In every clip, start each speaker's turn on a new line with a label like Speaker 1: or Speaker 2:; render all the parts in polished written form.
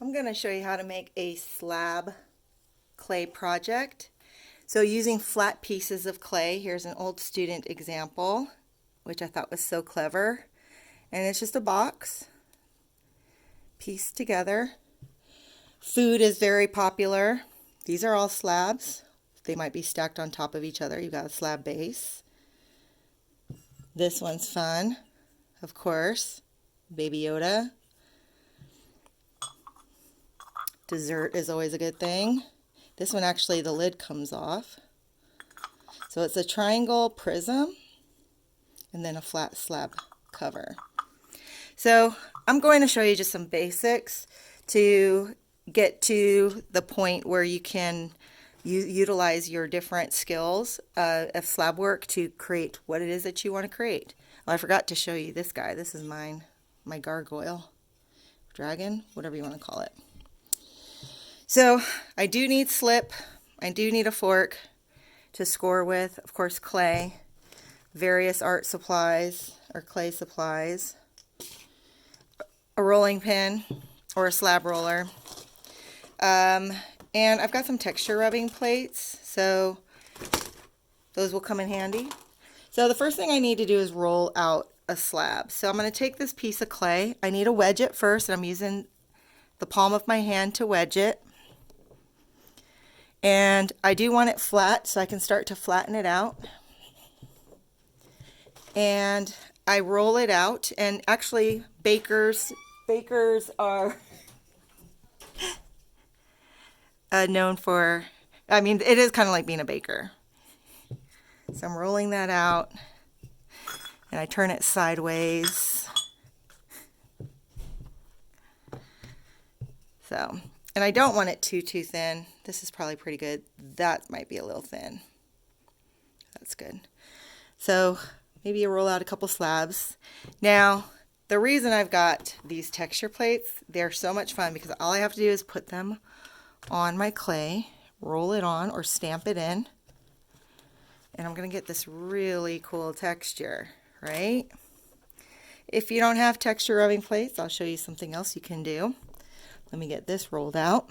Speaker 1: I'm going to show you how to make a slab clay project. So using flat pieces of clay, here's an old student example, which I thought was so clever. And it's just a box pieced together. Food is very popular. These are all slabs. They might be stacked on top of each other. You've got a slab base. This one's fun, of course. Baby Yoda. Dessert is always a good thing. This one actually, the lid comes off. So it's a triangle prism and then a flat slab cover. So I'm going to show you just some basics to get to the point where you can utilize your different skills of slab work to create what it is that you want to create. Oh, I forgot to show you this guy. This is mine, my gargoyle, dragon, whatever you want to call it. So I do need slip, I do need a fork to score with, of course clay, various art supplies or clay supplies, a rolling pin or a slab roller, and I've got some texture rubbing plates, so those will come in handy. So the first thing I need to do is roll out a slab. So I'm going to take this piece of clay, I need to wedge it first, and I'm using the palm of my hand to wedge it. And I do want it flat, so I can start to flatten it out. And I roll it out, and actually bakers are known for, I mean, it is kind of like being a baker. So I'm rolling that out, and I turn it sideways. So, and I don't want it too thin. This is probably pretty good. That might be a little thin. That's good. So maybe you roll out a couple slabs. Now, the reason I've got these texture plates, they're so much fun because all I have to do is put them on my clay, roll it on or stamp it in, and I'm going to get this really cool texture, right? If you don't have texture rubbing plates, I'll show you something else you can do. Let me get this rolled out.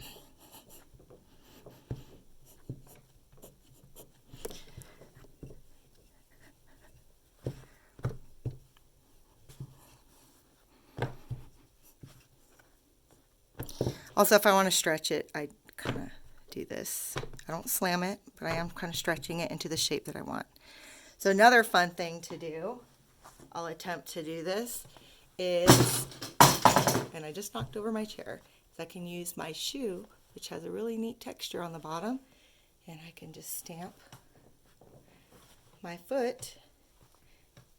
Speaker 1: Also, if I want to stretch it, I kind of do this. I don't slam it, but I am kind of stretching it into the shape that I want. So another fun thing to do, I'll attempt to do this, is, and I just knocked over my chair, I can use my shoe, which has a really neat texture on the bottom, and I can just stamp my foot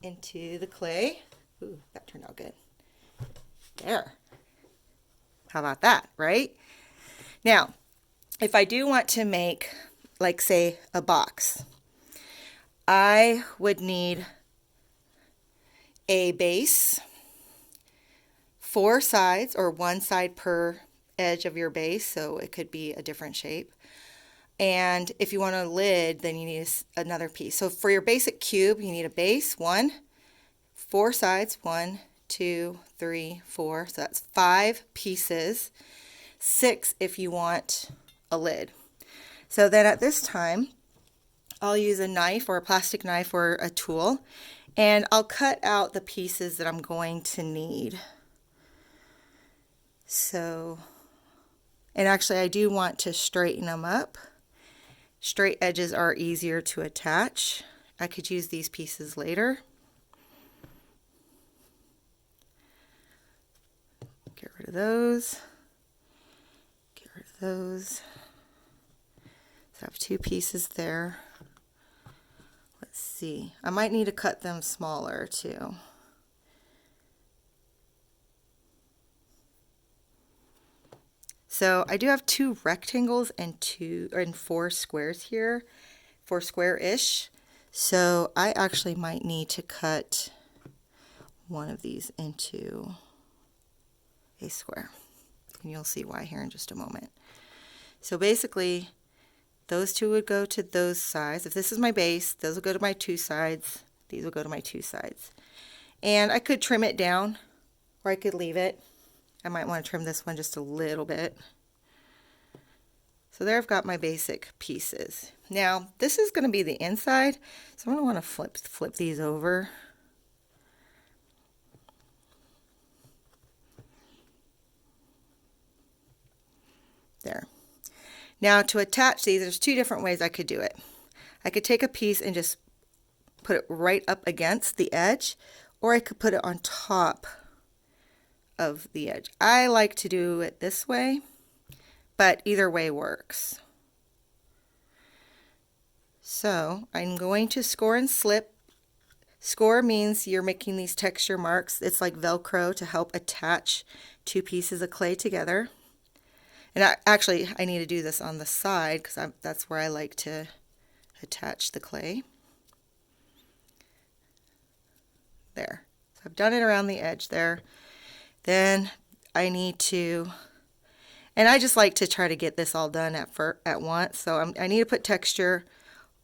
Speaker 1: into the clay. Ooh, that turned out good. There. How about that, right? Now, if I do want to make, like, say, a box, I would need a base, 4 sides, or 1 side per edge of your base, so it could be a different shape. And if you want a lid, then you need another piece. So for your basic cube, you need a base, 4 sides, 1, 2, 3, 4, so that's 5 pieces, 6 if you want a lid. So then at this time, I'll use a knife or a plastic knife or a tool, and I'll cut out the pieces that I'm going to need. So, and actually I do want to straighten them up. Straight edges are easier to attach. I could use these pieces later. Get rid of those. Get rid of those. So I have 2 pieces there. Let's see. I might need to cut them smaller too. So I do have 2 rectangles and 4 squares here, 4 square-ish. So I actually might need to cut one of these into a square. And you'll see why here in just a moment. So basically, those 2 would go to those sides. If this is my base, those will go to my 2 sides. These will go to my 2 sides. And I could trim it down, or I could leave it. I might want to trim this one just a little bit. So there I've got my basic pieces. Now this is going to be the inside, so I'm going to want to flip these over. There. Now to attach these, there's two different ways I could do it. I could take a piece and just put it right up against the edge, or I could put it on top of the edge. I like to do it this way, but either way works. So I'm going to score and slip. Score means you're making these texture marks. It's like Velcro to help attach two pieces of clay together. And actually, I need to do this on the side because that's where I like to attach the clay. There. So I've done it around the edge there. Then I need to, and I just like to try to get this all done at once. So I need to put texture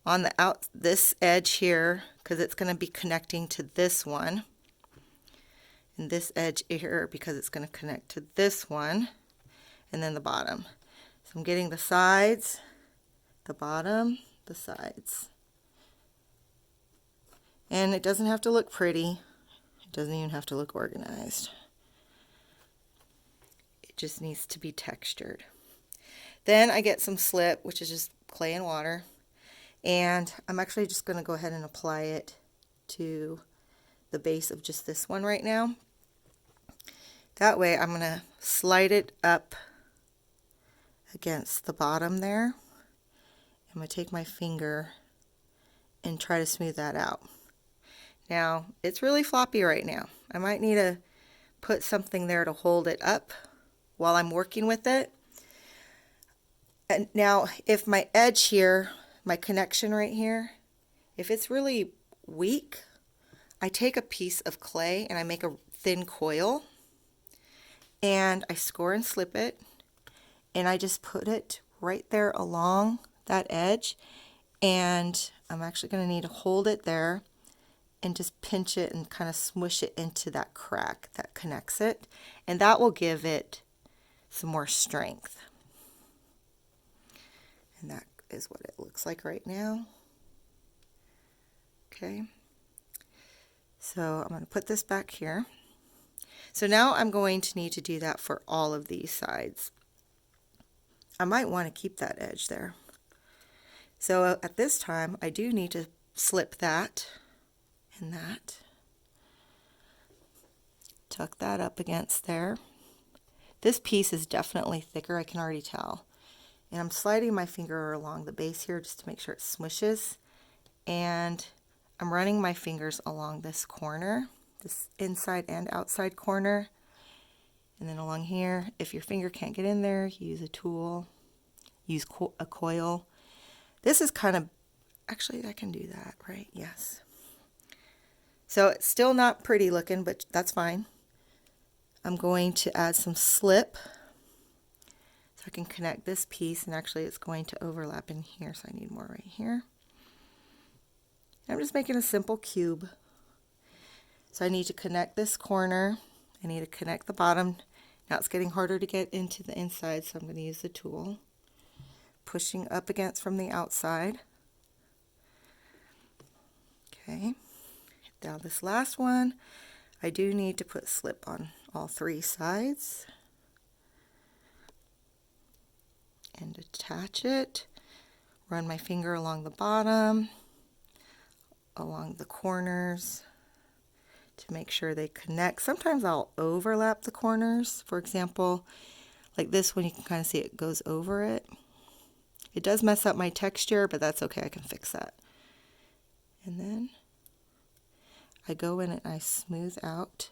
Speaker 1: on this edge here because it's going to be connecting to this one. And this edge here because it's going to connect to this one. And then the bottom. So I'm getting the sides, the bottom, the sides. And it doesn't have to look pretty. It doesn't even have to look organized. It just needs to be textured. Then I get some slip, which is just clay and water. And I'm actually just going to go ahead and apply it to the base of just this one right now. That way I'm going to slide it up against the bottom there. I'm going to take my finger and try to smooth that out. Now, it's really floppy right now. I might need to put something there to hold it up while I'm working with it. And now, if my edge here, my connection right here, if it's really weak, I take a piece of clay and I make a thin coil and I score and slip it. And I just put it right there along that edge, and I'm actually going to need to hold it there and just pinch it and kind of smush it into that crack that connects it, and that will give it some more strength. And that is what it looks like right now. Okay, so I'm going to put this back here. So now I'm going to need to do that for all of these sides. I might want to keep that edge there. So at this time, I do need to slip that and that. Tuck that up against there. This piece is definitely thicker, I can already tell. And I'm sliding my finger along the base here just to make sure it smushes. And I'm running my fingers along this corner, this inside and outside corner. And then along here, if your finger can't get in there, use a tool, use a coil. This is kind of, actually I can do that, right? Yes. So it's still not pretty looking, but that's fine. I'm going to add some slip so I can connect this piece, and actually it's going to overlap in here, so I need more right here. I'm just making a simple cube. So I need to connect this corner. I need to connect the bottom. Now it's getting harder to get into the inside, so I'm going to use the tool. Pushing up against from the outside. Okay. Now this last one, I do need to put slip on all three sides. And attach it. Run my finger along the bottom, along the corners, to make sure they connect. Sometimes I'll overlap the corners. For example, like this one, you can kind of see it goes over it. It does mess up my texture, but that's okay, I can fix that. And then I go in and I smooth out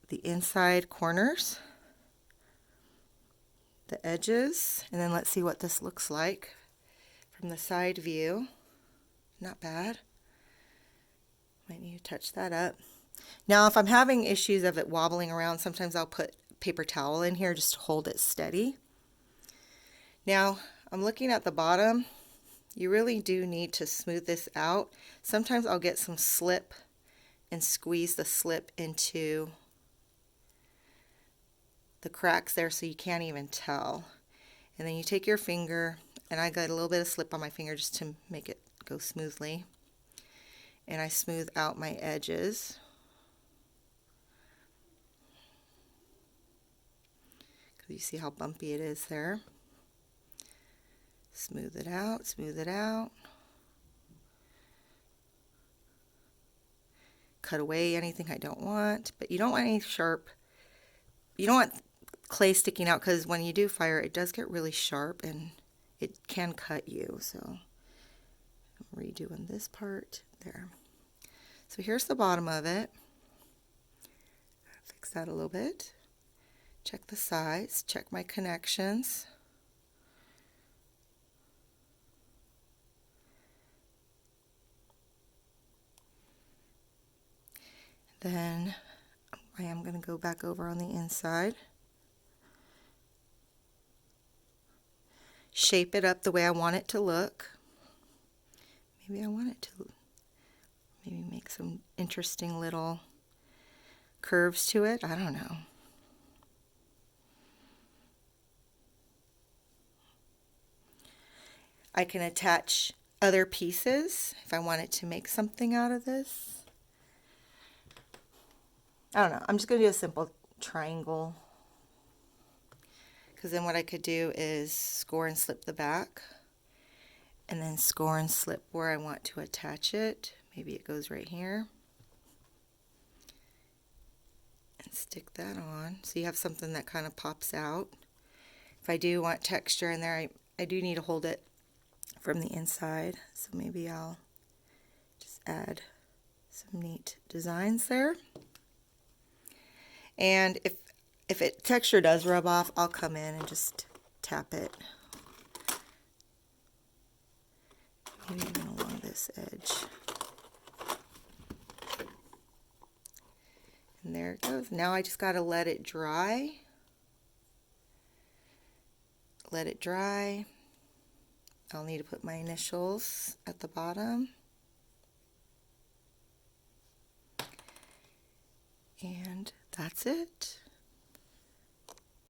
Speaker 1: the inside corners, the edges, and then let's see what this looks like from the side view. Not bad. Might need to touch that up. Now, if I'm having issues of it wobbling around, sometimes I'll put paper towel in here just to hold it steady. Now, I'm looking at the bottom. You really do need to smooth this out. Sometimes I'll get some slip and squeeze the slip into the cracks there so you can't even tell. And then you take your finger, and I got a little bit of slip on my finger just to make it go smoothly. And I smooth out my edges. Because you see how bumpy it is there. Smooth it out, smooth it out. Cut away anything I don't want, but you don't want any sharp, you don't want clay sticking out, because when you do fire it does get really sharp and it can cut you. So I'm redoing this part there. So here's the bottom of it. Fix that a little bit. Check the sides, check my connections. Then I am going to go back over on the inside. Shape it up the way I want it to look. Maybe I want it to maybe make some interesting little curves to it. I don't know. I can attach other pieces if I wanted to make something out of this. I don't know. I'm just going to do a simple triangle, because then what I could do is score and slip the back, and then score and slip where I want to attach it. Maybe it goes right here. And stick that on so you have something that kind of pops out. If I do want texture in there, I do need to hold it from the inside, so maybe I'll just add some neat designs there. And if texture does rub off, I'll come in and just tap it. Maybe even along this edge. And there it goes. Now I just got to let it dry. Let it dry. I'll need to put my initials at the bottom. And that's it.